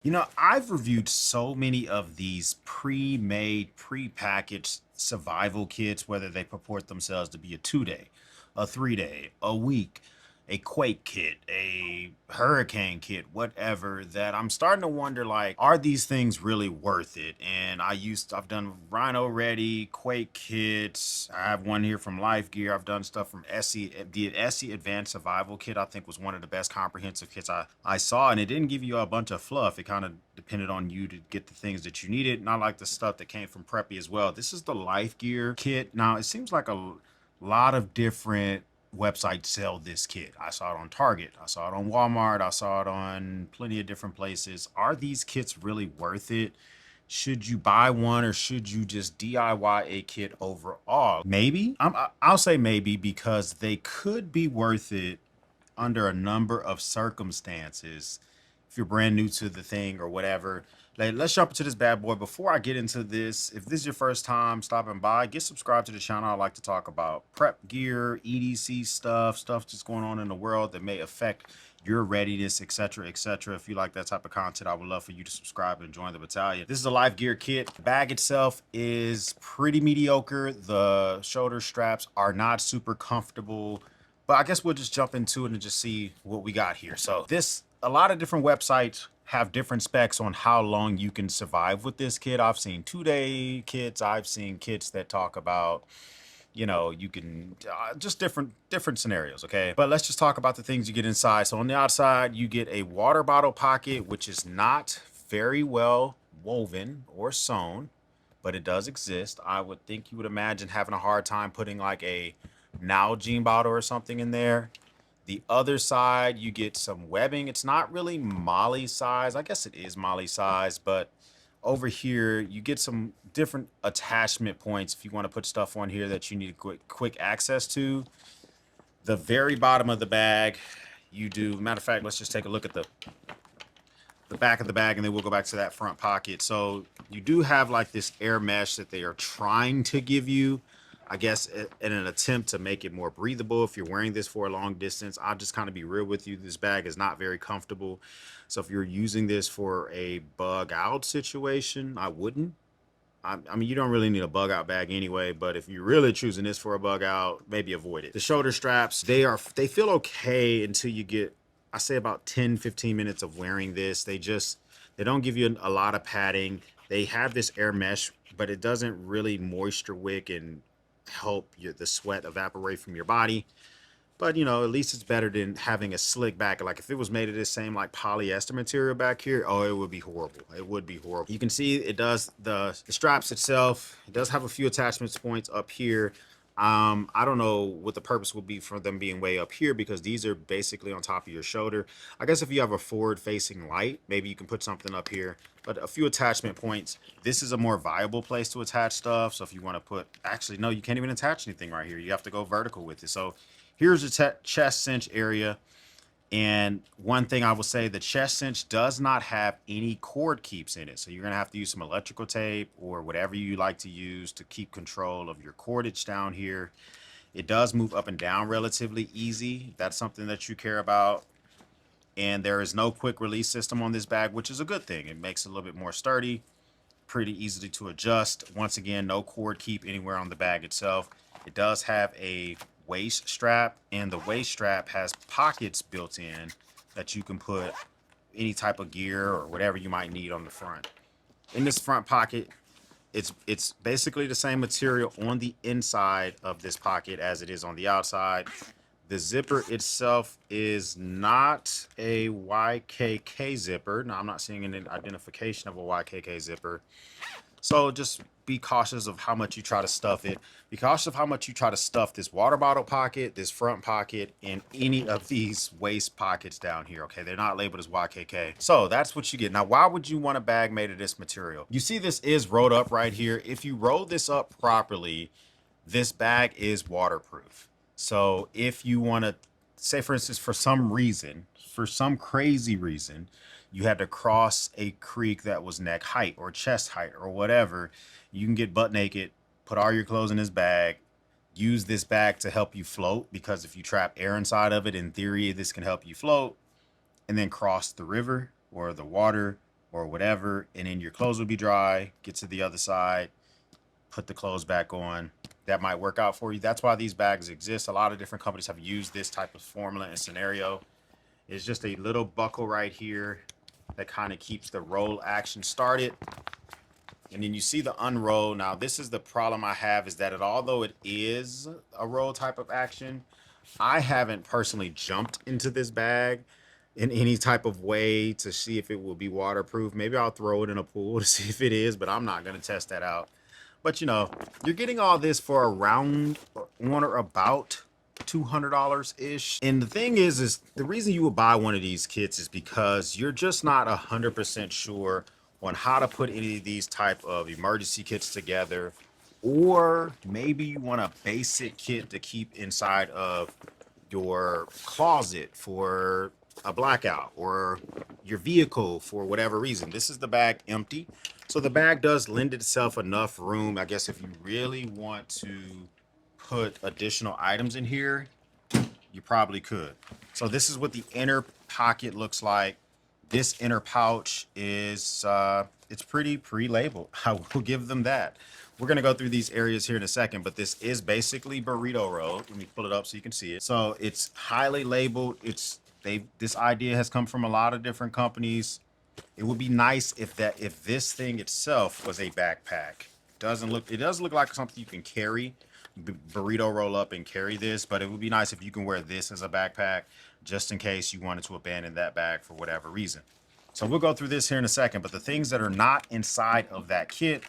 You know, I've reviewed so many of these pre-made, pre-packaged survival kits, whether they purport themselves to be a 2 day, a 3 day, a week, a quake kit, a hurricane kit, whatever, that I'm starting to wonder, like, are these things really worth it? And I've done Rhino Ready, Quake kits. I have one here from Life Gear. I've done stuff from SE. The SE Advanced Survival Kit, I think, was one of the best comprehensive kits I saw, and it didn't give you a bunch of fluff. It kind of depended on you to get the things that you needed, not like the stuff that came from Preppy as well. This is the Life Gear kit. Now, it seems like a lot of different websites sell this kit. I saw it on Target, I saw it on Walmart, I saw it on plenty of different places. Are these kits really worth it? Should you buy one or should you just DIY a kit overall? Maybe. I'll say maybe because they could be worth it under a number of circumstances. If you're brand new to the thing or whatever, like, let's jump into this bad boy. Before I get into this, if this is your first time stopping by, get subscribed to the channel. I like to talk about prep gear, EDC stuff that's going on in the world that may affect your readiness, etc., etc. If you like that type of content, I would love for you to subscribe and join the battalion. This is a Life Gear kit. The bag itself is pretty mediocre. The shoulder straps are not super comfortable, but I guess we'll just jump into it and just see what we got here. So a lot of different websites have different specs on how long you can survive with this kit. I've seen 2 day kits. I've seen kits that talk about, you can just different scenarios. Okay, but let's just talk about the things you get inside. So on the outside, you get a water bottle pocket, which is not very well woven or sewn, but it does exist. I would think you would imagine having a hard time putting like a Nalgene bottle or something in there. The other side, you get some webbing. It's not really Molly size. I guess it is Molly size, but over here, you get some different attachment points if you want to put stuff on here that you need quick access to. The very bottom of the bag, you do. Matter of fact, let's just take a look at the back of the bag, and then we'll go back to that front pocket. So you do have like this air mesh that they are trying to give you, I guess, in an attempt to make it more breathable. If you're wearing this for a long distance, I'll just kind of be real with you. This bag is not very comfortable. So if you're using this for a bug out situation, I wouldn't. I mean, you don't really need a bug out bag anyway, but if you're really choosing this for a bug out, maybe avoid it. The shoulder straps, they feel okay until you get, I say, about 10-15 minutes of wearing this. They don't give you a lot of padding. They have this air mesh, but it doesn't really moisture wick and help the sweat evaporate from your body. But at least it's better than having a slick back. Like if it was made of this same like polyester material back here, oh, it would be horrible. It would be horrible. You can see it does the straps itself. It does have a few attachment points up here. I don't know what the purpose would be for them being way up here, because these are basically on top of your shoulder. I guess if you have a forward facing light, maybe you can put something up here, but a few attachment points. This is a more viable place to attach stuff. So if you want to actually, no, you can't even attach anything right here. You have to go vertical with it. So here's the chest cinch area. And one thing I will say, the chest cinch does not have any cord keeps in it. So you're going to have to use some electrical tape or whatever you like to use to keep control of your cordage down here. It does move up and down relatively easy. That's something that you care about. And there is no quick release system on this bag, which is a good thing. It makes it a little bit more sturdy, pretty easily to adjust. Once again, no cord keep anywhere on the bag itself. It does have a waist strap, and the waist strap has pockets built in that you can put any type of gear or whatever you might need on the front. In this front pocket, it's basically the same material on the inside of this pocket as it is on the outside. The zipper itself is not a YKK zipper. Now, I'm not seeing an identification of a YKK zipper. So just be cautious of how much you try to stuff it. Be cautious of how much you try to stuff this water bottle pocket, this front pocket, and any of these waist pockets down here. Okay, they're not labeled as YKK. So that's what you get. Now, why would you want a bag made of this material? You see this is rolled up right here. If you roll this up properly, this bag is waterproof. So if you want to, say for instance, for some crazy reason, you had to cross a creek that was neck height or chest height or whatever, you can get butt naked, put all your clothes in this bag, use this bag to help you float, because if you trap air inside of it, in theory, this can help you float, and then cross the river or the water or whatever, and then your clothes will be dry. Get to the other side, put the clothes back on. That might work out for you. That's why these bags exist. A lot of different companies have used this type of formula and scenario. It's just a little buckle right here that kind of keeps the roll action started. And then you see the unroll. Now, this is the problem I have, is that although it is a roll type of action, I haven't personally jumped into this bag in any type of way to see if it will be waterproof. Maybe I'll throw it in a pool to see if it is, but I'm not going to test that out. But you know, you're getting all this for around one or about $200 ish. And the thing is the reason you would buy one of these kits is because you're just not 100% sure on how to put any of these type of emergency kits together, or maybe you want a basic kit to keep inside of your closet for a blackout, or your vehicle for whatever reason. This is the bag empty. So the bag does lend itself enough room, I guess, if you really want to put additional items in here, you probably could. So this is what the inner pocket looks like. This inner pouch is, it's pretty pre-labeled. I will give them that. We're gonna go through these areas here in a second, but this is basically burrito roll. Let me pull it up so you can see it. So it's highly labeled. This idea has come from a lot of different companies. It would be nice if this thing itself was a backpack. It does look like something you can carry, burrito roll up and carry this, but it would be nice if you can wear this as a backpack, just in case you wanted to abandon that bag for whatever reason. So we'll go through this here in a second, but the things that are not inside of that kit,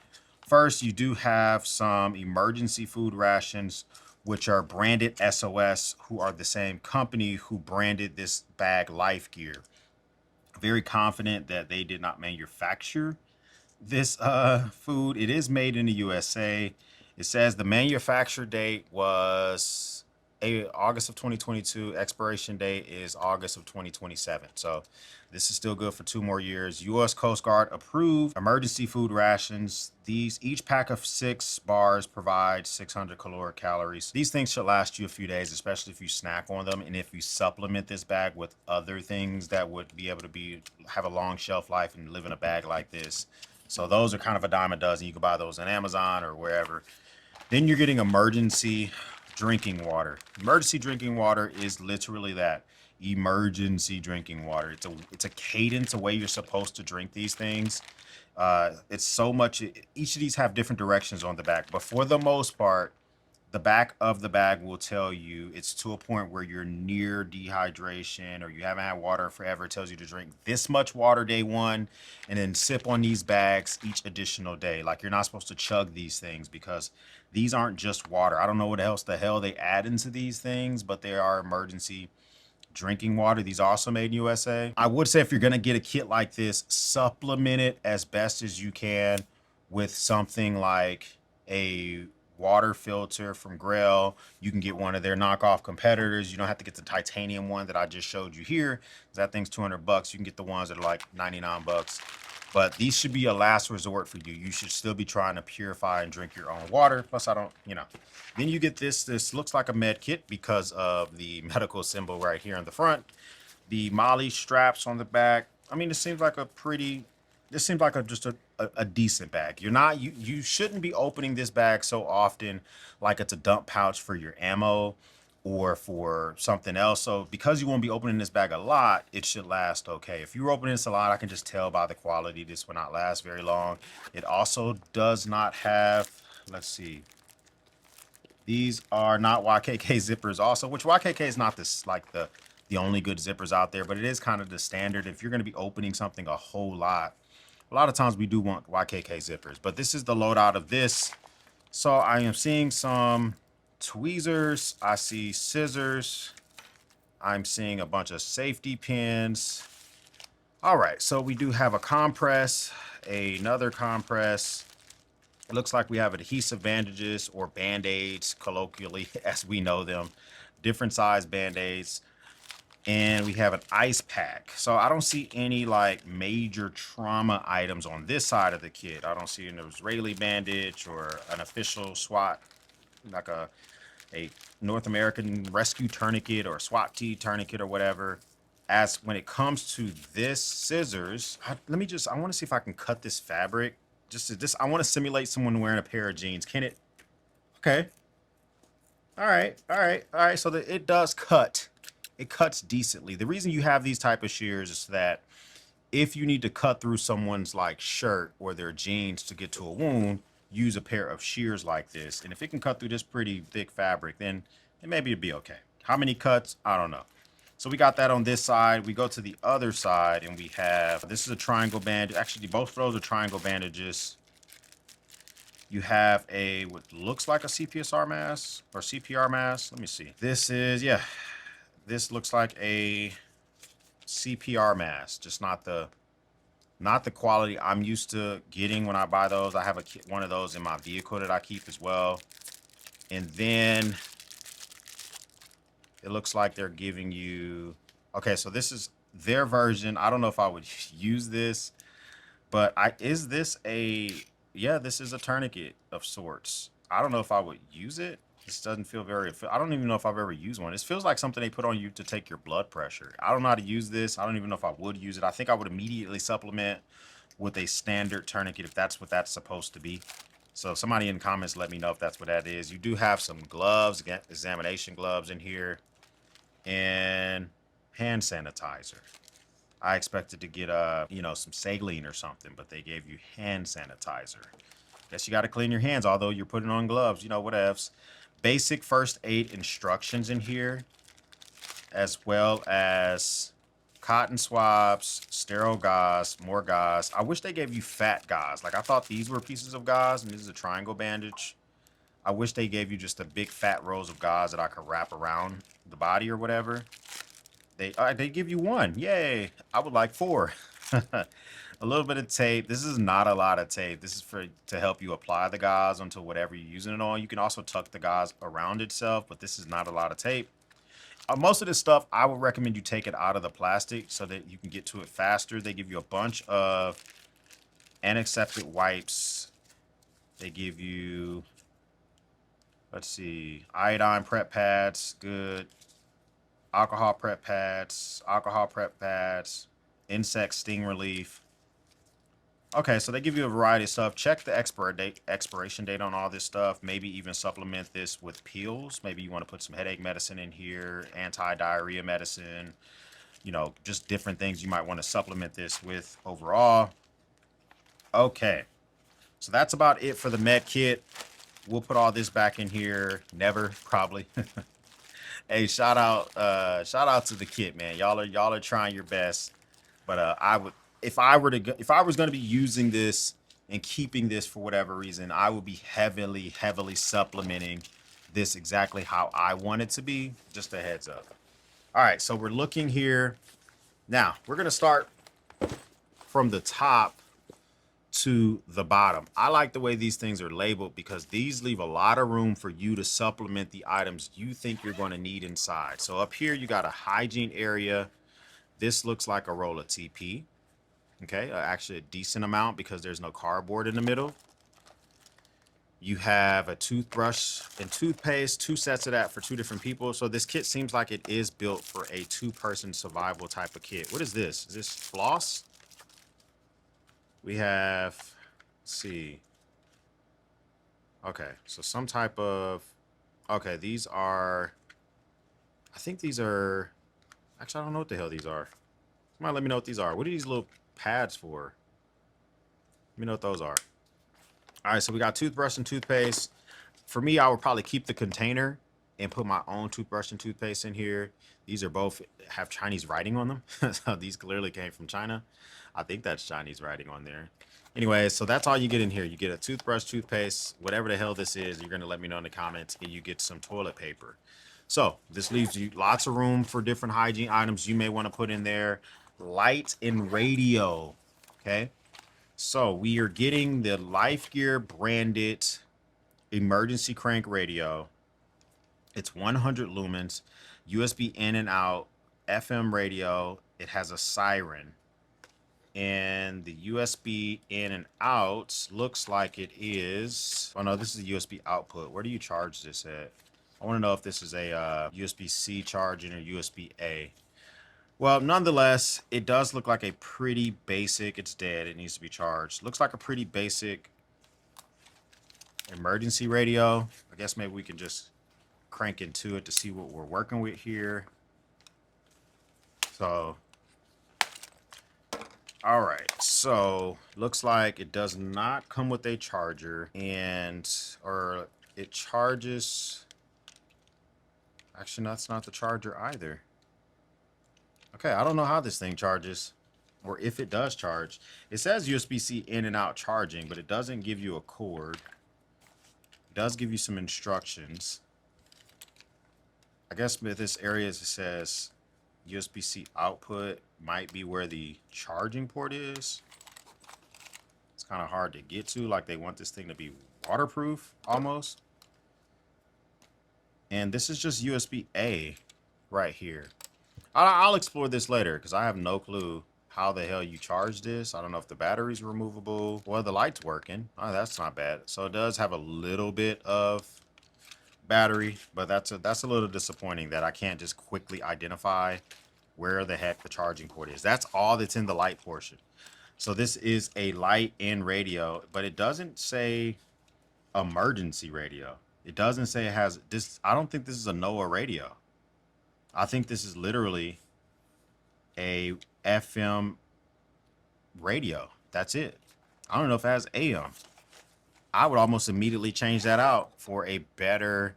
first, you do have some emergency food rations, which are branded SOS, who are the same company who branded this bag Life Gear. Very confident that they did not manufacture this food. It is made in the USA. It says the manufacture date was August of 2022. Expiration date is August of 2027. So this is still good for 2 more years. U.S. Coast Guard approved emergency food rations. Each pack of 6 bars provide 600 caloric calories. These things should last you a few days, especially if you snack on them, and if you supplement this bag with other things that would be able to have a long shelf life and live in a bag like this. So those are kind of a dime a dozen. You can buy those on Amazon or wherever. Then you're getting emergency drinking water. Emergency drinking water is literally that. Emergency drinking water. It's a cadence, a way you're supposed to drink these things. It's so much. Each of these have different directions on the back, but for the most part, the back of the bag will tell you it's to a point where you're near dehydration or you haven't had water forever. It tells you to drink this much water day 1 and then sip on these bags each additional day. Like, you're not supposed to chug these things because these aren't just water. I don't know what else the hell they add into these things, but they are emergency drinking water. These are also made in USA. I would say if you're going to get a kit like this, supplement it as best as you can with something like a water filter from Grail. You can get one of their knockoff competitors. You don't have to get the titanium one that I just showed you here. That thing's $200. You can get the ones that are like 99 bucks. But these should be a last resort for you. You should still be trying to purify and drink your own water. Plus, Then you get this. This looks like a med kit because of the medical symbol right here in the front. The Molly straps on the back. I mean, this seems like just a decent bag. You shouldn't be opening this bag so often like it's a dump pouch for your ammo or for something else. So because you won't be opening this bag a lot, it should last okay. If you're opening this a lot, I can just tell by the quality this will not last very long. It also does not have, let's see, these are not YKK zippers also, which YKK is not this like the only good zippers out there, but it is kind of the standard. If you're going to be opening something a lot of times we do want YKK zippers, but this is the loadout of this. So I am seeing some tweezers. I see scissors. I'm seeing a bunch of safety pins. All right, so we do have a compress, another compress. It looks like we have adhesive bandages or band-aids, colloquially, as we know them. Different size band-aids. And we have an ice pack. So I don't see any like major trauma items on this side of the kit. I don't see an Israeli bandage or an official SWAT, like a North American rescue tourniquet or SWAT T tourniquet or whatever. as when it comes to this scissors, I want to see if I can cut this fabric. I want to simulate someone wearing a pair of jeans. Can it? Okay. All right. All right. All right. So it does cut. It cuts decently. The reason you have these type of shears is that if you need to cut through someone's like shirt or their jeans to get to a wound, use a pair of shears like this. And if it can cut through this pretty thick fabric, then maybe it'd be okay. How many cuts? I don't know. So we got that on this side. We go to the other side and we have, this is a triangle bandage. Actually, both of those are triangle bandages. You have a, what looks like a CPSR mask or CPR mask. Let me see. This is, yeah, this looks like a CPR mask, just not the quality I'm used to getting when I buy those. I have one of those in my vehicle that I keep as well. And then it looks like they're giving you, okay, so this is their version. I don't know if I would use this, but is this a, yeah, this is a tourniquet of sorts. I don't know if I would use it. This doesn't feel very, I don't even know if I've ever used one. This feels like something they put on you to take your blood pressure. I don't know how to use this. I don't even know if I would use it. I think I would immediately supplement with a standard tourniquet if that's what that's supposed to be. So somebody in the comments, let me know if that's what that is. You do have some gloves, examination gloves in here, and hand sanitizer. I expected to get you know, some saline or something, but they gave you hand sanitizer. Guess you got to clean your hands, although you're putting on gloves, you know, whatevs. Basic first aid instructions in here, as well as cotton swabs, sterile gauze, more gauze. I wish they gave you fat gauze. Like, I thought these were pieces of gauze, and this is a triangle bandage. I wish they gave you just a big fat rolls of gauze that I could wrap around the body or whatever. They give you one. Yay. I would like 4. A little bit of tape. This is not a lot of tape. This is to help you apply the gauze onto whatever you're using it on. You can also tuck the gauze around itself, but this is not a lot of tape. Most of this stuff, I would recommend you take it out of the plastic so that you can get to it faster. They give you a bunch of antiseptic wipes. They give you, let's see, iodine prep pads, good. Alcohol prep pads, insect sting relief. Okay, so they give you a variety of stuff. Check the expiration date on all this stuff. Maybe even supplement this with pills. Maybe you want to put some headache medicine in here, anti-diarrhea medicine, you know, just different things you might want to supplement this with overall. Okay, so that's about it for the med kit. We'll put all this back in here. Never, probably. Hey, shout out to the kit, man. Y'all are trying your best. But I would, if I was going to be using this and keeping this for whatever reason, I would be heavily supplementing this exactly how I want it to be. Just a heads up. All right, so we're looking here. Now, we're going to start from the top to the bottom. I like the way these things are labeled because these leave a lot of room for you to supplement the items you think you're going to need inside. So up here, you got a hygiene area. This looks like a roll of TP. Okay, actually a decent amount because there's no cardboard in the middle. You have a toothbrush and toothpaste, 2 sets of that for 2 different people. So this kit seems like it is built for a 2-person survival type of kit. What is this? Is this floss? We have, let's see. Okay, so some type of, okay, these are, I think these are, actually, I don't know what the hell these are. Somebody let me know what these are. What are these little pads for? Let me know what those are. All right, so we got toothbrush and toothpaste. For me, I would probably keep the container and put my own toothbrush and toothpaste in here. These are both have Chinese writing on them. So these clearly came from China. I think that's Chinese writing on there. Anyway, so that's all you get in here. You get a toothbrush, toothpaste, whatever the hell this is. You're going to let me know in the comments, and you get some toilet paper. So this leaves you lots of room for different hygiene items you may want to put in there. Light and radio. Okay. So we are getting the Life Gear branded emergency crank radio. It's 100 lumens, USB in and out, FM radio. It has a siren. And the USB in and out looks like it is, oh no, this is a USB output. Where do you charge this at? I want to know if this is a USB-C charging or USB-A. Well, nonetheless, it does look like a pretty basic, it's dead, it needs to be charged. Looks like a pretty basic emergency radio. I guess maybe we can just crank into it to see what we're working with here. So, all right, so looks like it does not come with a charger, and or it charges. Actually, that's not the charger either. Okay, I don't know how this thing charges, or if it does charge. It says USB-C in and out charging, but it doesn't give you a cord. It does give you some instructions. I guess with this area, it says USB-C output might be where the charging port is. It's kind of hard to get to, like they want this thing to be waterproof almost. And this is just USB-A right here. I'll explore this later because I have no clue how the hell you charge this. I don't know if the battery's removable. Well, the light's working. Oh, that's not bad. So it does have a little bit of battery, but that's a little disappointing that I can't just quickly identify where the heck the charging port is. That's all that's in the light portion. So this is a light and radio, but it doesn't say emergency radio. It doesn't say it has this. I don't think this is a NOAA radio. I think this is literally a FM radio. That's it. I don't know if it has AM. I would almost immediately change that out for a better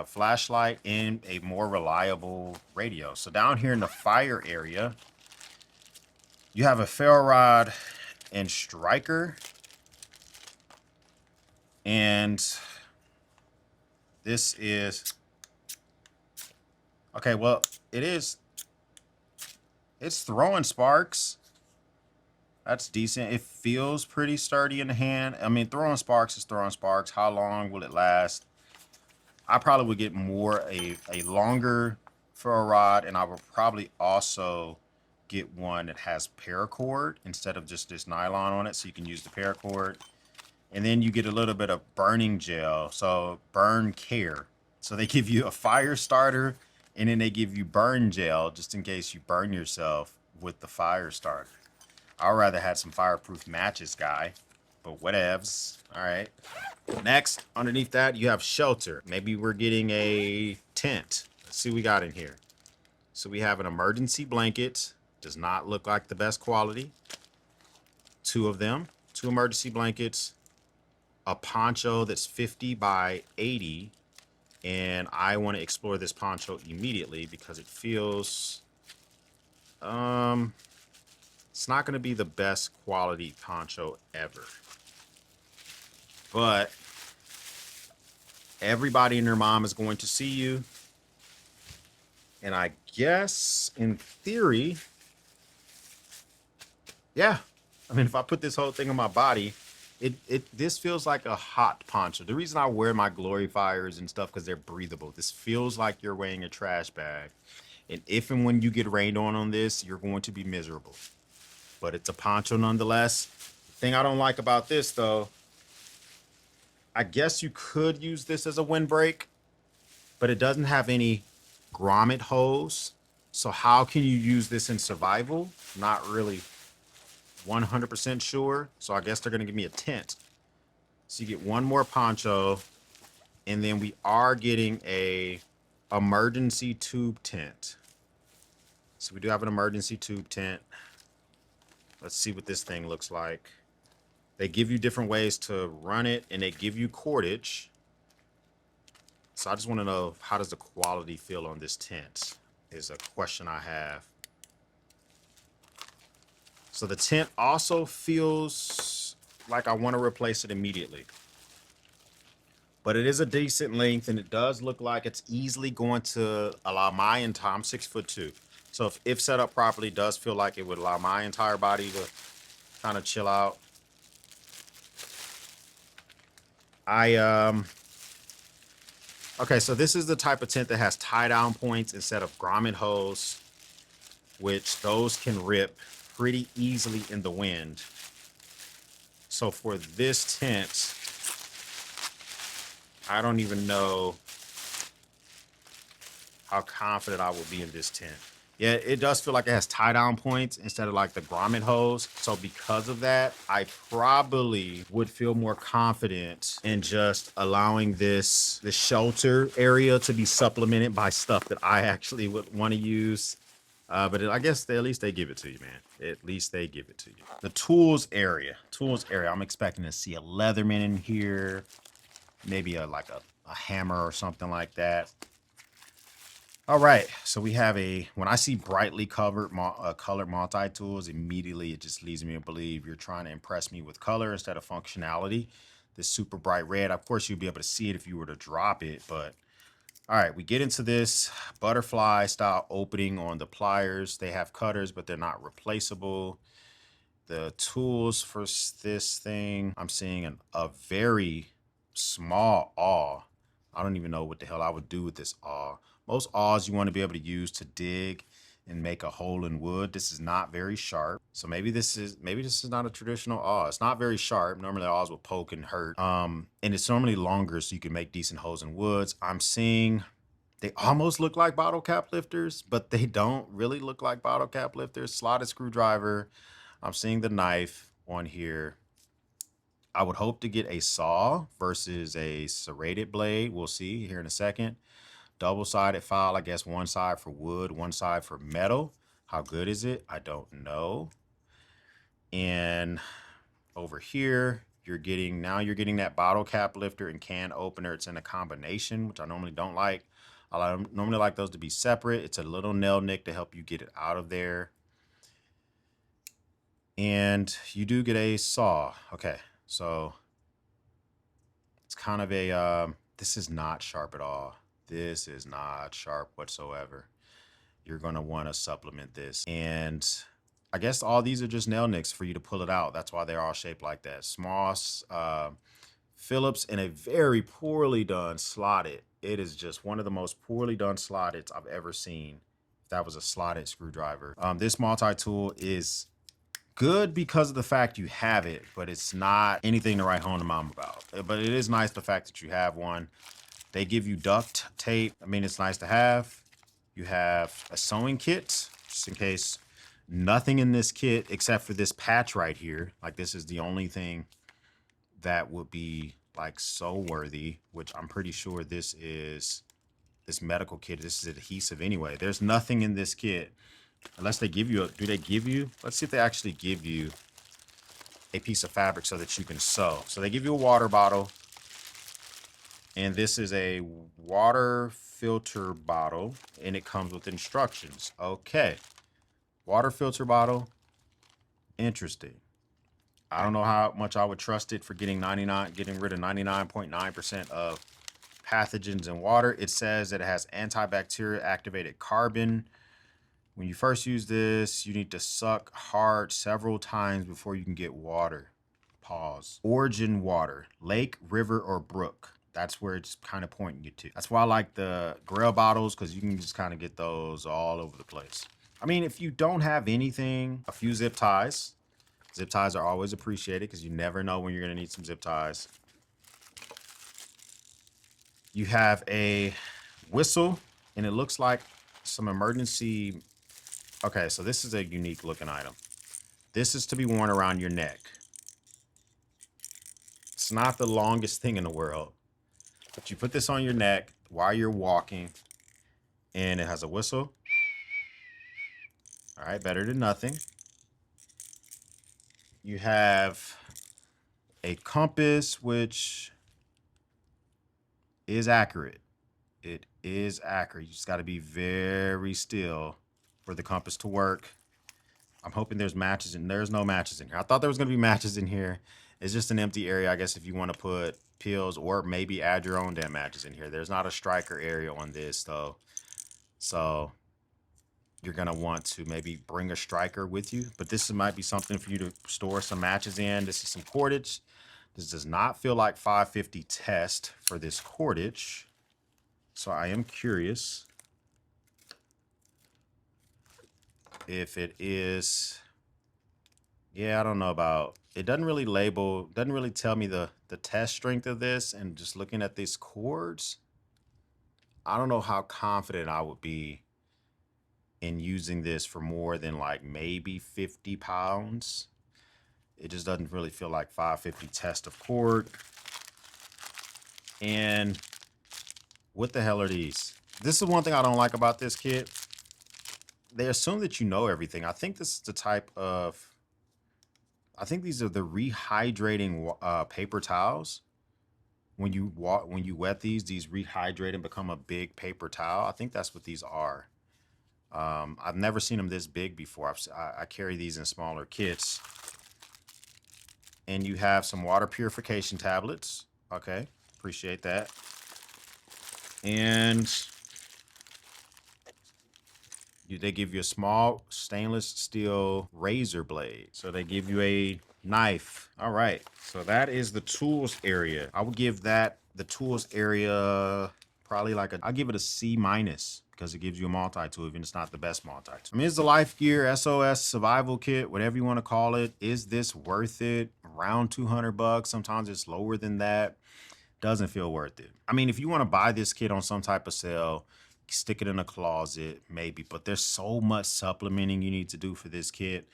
flashlight and a more reliable radio. So down here in the fire area, you have a ferro rod and striker. And this is, okay, well, it's throwing sparks. That's decent. It feels pretty sturdy in the hand. I mean, throwing sparks is throwing sparks. How long will it last? I probably would get a longer ferro rod, and I would probably also get one that has paracord instead of just this nylon on it, so you can use the paracord. And then you get a little bit of burning gel, so burn care. So they give you a fire starter, and then they give you burn gel just in case you burn yourself with the fire starter. I'd rather have some fireproof matches, guy, but whatevs. All right. Next, underneath that, you have shelter. Maybe we're getting a tent. Let's see what we got in here. So we have an emergency blanket. Does not look like the best quality. 2 of them, 2 emergency blankets. A poncho that's 50 by 80, and I want to explore this poncho immediately because it feels it's not going to be the best quality poncho ever, but everybody and their mom is going to see you, and I guess in theory, yeah, I mean, if I put this whole thing on my body, this feels like a hot poncho. The reason I wear my glory fires and stuff because they're breathable. This feels like you're wearing a trash bag, and if and when you get rained on this, you're going to be miserable. But it's a poncho nonetheless. The thing I don't like about this, though, I guess you could use this as a windbreak, but it doesn't have any grommet hose. So how can you use this in survival? Not really 100% sure. So I guess they're going to give me a tent. So you get one more poncho, and then we are getting a emergency tube tent. So we do have an emergency tube tent. Let's see what this thing looks like. They give you different ways to run it, and they give you cordage. So I just want to know, how does the quality feel on this tent is a question I have. So the tent also feels like I want to replace it immediately. But it is a decent length, and it does look like it's easily going to allow my entire, I'm 6'2". So if set up properly, it does feel like it would allow my entire body to kind of chill out. Okay, so this is the type of tent that has tie down points instead of grommet hose, which those can rip pretty easily in the wind. So for this tent, I don't even know how confident I will be in this tent. Yeah, it does feel like it has tie down points instead of like the grommet hose. So because of that, I probably would feel more confident in just allowing the shelter area to be supplemented by stuff that I actually would want to use. I guess at least they give it to you, man. At least they give it to you. The tools area. I'm expecting to see a Leatherman in here. Maybe like a hammer or something like that. All right, so we have when I see brightly colored multi-tools, immediately it just leads me to believe you're trying to impress me with color instead of functionality. This super bright red, of course you'd be able to see it if you were to drop it, but all right, we get into this butterfly style opening on the pliers. They have cutters, but they're not replaceable. The tools for this thing, I'm seeing a very small awl. I don't even know what the hell I would do with this awl. Most awls you want to be able to use to dig and make a hole in wood. This is not very sharp. So maybe this is not a traditional awl. It's not very sharp. Normally awls will poke and hurt. And it's normally longer so you can make decent holes in woods. I'm seeing they almost look like bottle cap lifters, but they don't really look like bottle cap lifters. Slotted screwdriver. I'm seeing the knife on here. I would hope to get a saw versus a serrated blade. We'll see here in a second. Double-sided file, I guess one side for wood, one side for metal. How good is it? I don't know. And over here, you're getting that bottle cap lifter and can opener. It's in a combination, which I normally don't like. I normally like those to be separate. It's a little nail nick to help you get it out of there. And you do get a saw. Okay, so it's kind of this is not sharp at all. This is not sharp whatsoever. You're going to want to supplement this. And I guess all these are just nail nicks for you to pull it out. That's why they're all shaped like that. Small Phillips and a very poorly done slotted. It is just one of the most poorly done slotted I've ever seen. That was a slotted screwdriver. This multi-tool is good because of the fact you have it, but it's not anything to write home to mom about. But it is nice the fact that you have one. They give you duct tape. I mean, it's nice to have. You have a sewing kit, just in case. Nothing in this kit except for this patch right here. Like, this is the only thing that would be like sew worthy, which I'm pretty sure this medical kit. This is adhesive anyway. There's nothing in this kit unless they give you do they give you? Let's see if they actually give you a piece of fabric so that you can sew. So they give you a water bottle. And this is a water filter bottle, and it comes with instructions. Okay. Water filter bottle. Interesting. I don't know how much I would trust it for getting rid of 99.9% of pathogens in water. It says that it has antibacterial activated carbon. When you first use this, you need to suck hard several times before you can get water. Pause. Origin water, lake, river, or brook. That's where it's kind of pointing you to. That's why I like the Grail bottles, because you can just kind of get those all over the place. I mean, if you don't have anything, a few zip ties. Zip ties are always appreciated because you never know when you're going to need some zip ties. You have a whistle, and it looks like some emergency. Okay, so this is a unique looking item. This is to be worn around your neck. It's not the longest thing in the world. But you put this on your neck while you're walking, and it has a whistle. All right, better than nothing. You have a compass, which is accurate. It is accurate. You just got to be very still for the compass to work. I'm hoping there's matches, and there's no matches in here. I thought there was going to be matches in here. It's just an empty area, I guess, if you want to put pills or maybe add your own damn matches in here. There's not a striker area on this, though. So you're going to want to maybe bring a striker with you. But this might be something for you to store some matches in. This is some cordage. This does not feel like 550 test for this cordage. So I am curious if it is. Yeah, I don't know about. It doesn't really label, doesn't really tell me the test strength of this. And just looking at these cords, I don't know how confident I would be in using this for more than like maybe 50 pounds. It just doesn't really feel like 550 test of cord. And what the hell are these? This is one thing I don't like about this kit. They assume that you know everything. I think this is the type of, I think these are the rehydrating paper towels. When you wet these rehydrate and become a big paper towel. I think that's what these are. I've never seen them this big before. I carry these in smaller kits. And you have some water purification tablets. Okay, appreciate that. And they give you a small stainless steel razor blade. So they give you a knife. All right, so that is the tools area. I would give that, the tools area, probably like I'll give it a C minus, because it gives you a multi-tool, even it's not the best multi-tool. I mean, it's the Life Gear SOS survival kit, whatever you want to call it. Is this worth it? Around 200 bucks. Sometimes it's lower than that. Doesn't feel worth it. I mean, if you want to buy this kit on some type of sale, stick it in a closet, maybe. But there's so much supplementing you need to do for this kit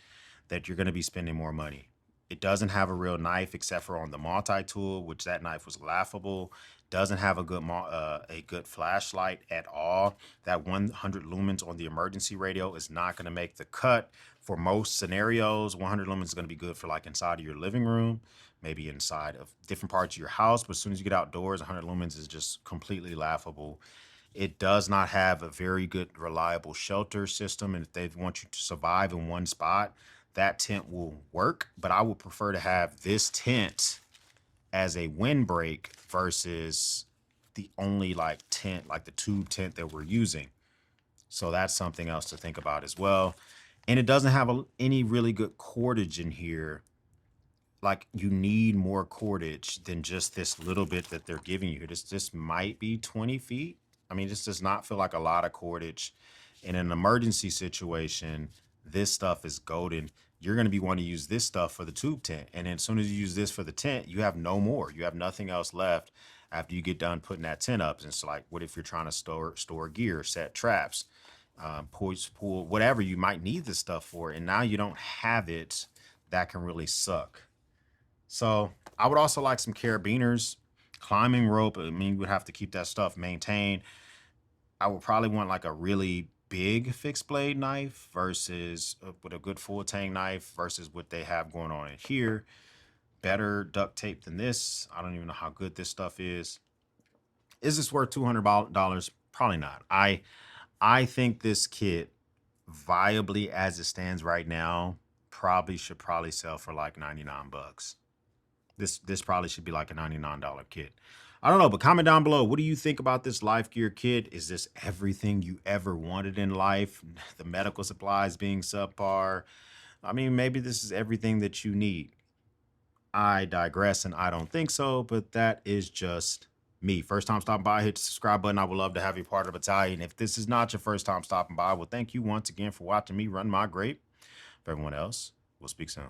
that you're going to be spending more money. It doesn't have a real knife except for on the multi-tool, which that knife was laughable. Doesn't have a good flashlight at all. That 100 lumens on the emergency radio is not going to make the cut for most scenarios. 100 lumens is going to be good for like inside of your living room, maybe inside of different parts of your house. But as soon as you get outdoors, 100 lumens is just completely laughable. It does not have a very good, reliable shelter system. And if they want you to survive in one spot, that tent will work. But I would prefer to have this tent as a windbreak versus the only like tent, like the tube tent that we're using. So that's something else to think about as well. And it doesn't have any really good cordage in here. Like, you need more cordage than just this little bit that they're giving you. This might be 20 feet. I mean, this does not feel like a lot of cordage. In an emergency situation, this stuff is golden. You're going to be wanting to use this stuff for the tube tent. And then as soon as you use this for the tent, you have no more. You have nothing else left after you get done putting that tent up. And it's like, what if you're trying to store gear, set traps, pool, whatever you might need this stuff for. And now you don't have it. That can really suck. So I would also like some carabiners, climbing rope. I mean, you would have to keep that stuff maintained. I would probably want like a really big fixed blade knife versus with a good full tang knife versus what they have going on in here. Better duct tape than this. I don't even know how good this stuff is. Is this worth $200? Probably not. I think this kit, viably as it stands right now, should sell for like 99 bucks. This probably should be like a $99 kit. I don't know, but comment down below. What do you think about this Life Gear kit? Is this everything you ever wanted in life? The medical supplies being subpar. I mean, maybe this is everything that you need. I digress, and I don't think so, but that is just me. First time stopping by, hit the subscribe button. I would love to have you part of the battalion. If this is not your first time stopping by, well, thank you once again for watching me run my grape. For everyone else, we'll speak soon.